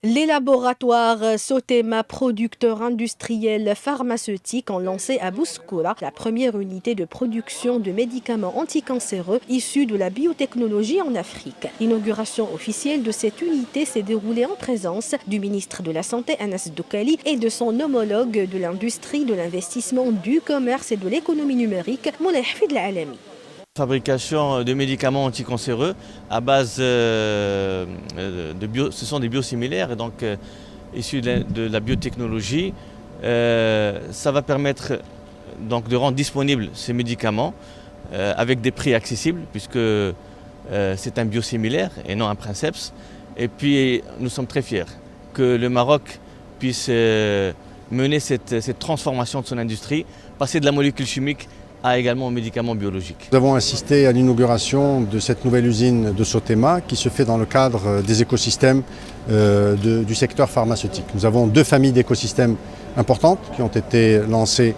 Les laboratoires Sotema, producteurs industriels pharmaceutiques, ont lancé à Bouskoura la première unité de production de médicaments anticancéreux issus de la biotechnologie en Afrique. L'inauguration officielle de cette unité s'est déroulée en présence du ministre de la Santé Anas Doukali et de son homologue de l'industrie, de l'investissement, du commerce et de l'économie numérique, Moulay Hafid Al-Alami. Fabrication de médicaments anticancéreux à base ce sont des biosimilaires, donc issus de la biotechnologie. Ça va permettre donc de rendre disponibles ces médicaments avec des prix accessibles, puisque c'est un biosimilaire et non un princeps. Et puis nous sommes très fiers que le Maroc puisse mener cette transformation de son industrie, passer de la molécule chimique également aux médicaments biologiques. Nous avons assisté à l'inauguration de cette nouvelle usine de Sotema qui se fait dans le cadre des écosystèmes du secteur pharmaceutique. Nous avons deux familles d'écosystèmes importantes qui ont été lancées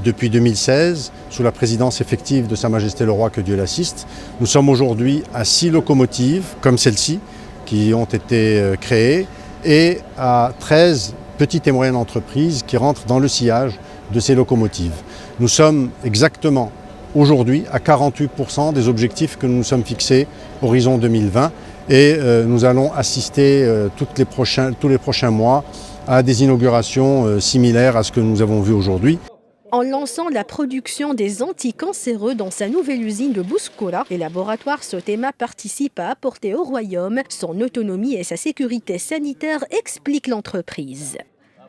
depuis 2016 sous la présidence effective de Sa Majesté le Roi, que Dieu l'assiste. Nous sommes aujourd'hui à 6 locomotives comme celle-ci qui ont été créées et à 13 petites et moyennes entreprises qui rentrent dans le sillage de ces locomotives. Nous sommes exactement aujourd'hui à 48% des objectifs que nous nous sommes fixés horizon 2020 et nous allons assister tous les prochains mois à des inaugurations similaires à ce que nous avons vu aujourd'hui. En lançant la production des anticancéreux dans sa nouvelle usine de Bouskoura, les laboratoires Sotema participent à apporter au royaume son autonomie et sa sécurité sanitaire, explique l'entreprise.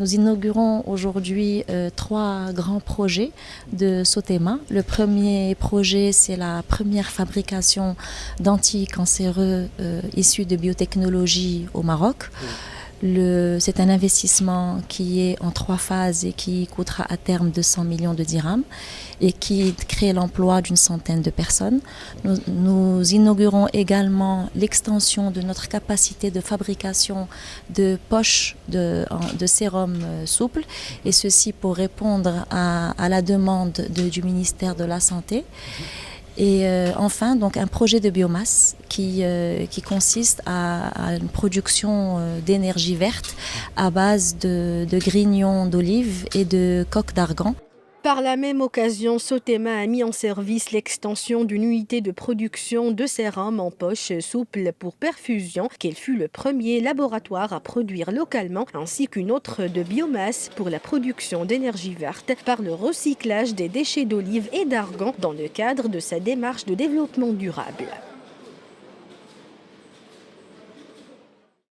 Nous inaugurons aujourd'hui 3 grands projets de Sotema. Le premier projet, c'est la première fabrication d'anticancéreux issus de biotechnologie au Maroc. C'est un investissement qui est en 3 phases et qui coûtera à terme 200 millions de dirhams et qui crée l'emploi d'une centaine de personnes. Nous inaugurons également l'extension de notre capacité de fabrication de poches de sérum souple, et ceci pour répondre à la demande du ministère de la Santé. Et enfin, donc un projet de biomasse qui consiste à une production d'énergie verte à base de grignons d'olive et de coques d'argan. Par la même occasion, Sotema a mis en service l'extension d'une unité de production de sérum en poche souple pour perfusion, qu'elle fut le premier laboratoire à produire localement, ainsi qu'une autre de biomasse pour la production d'énergie verte par le recyclage des déchets d'olive et d'argan dans le cadre de sa démarche de développement durable.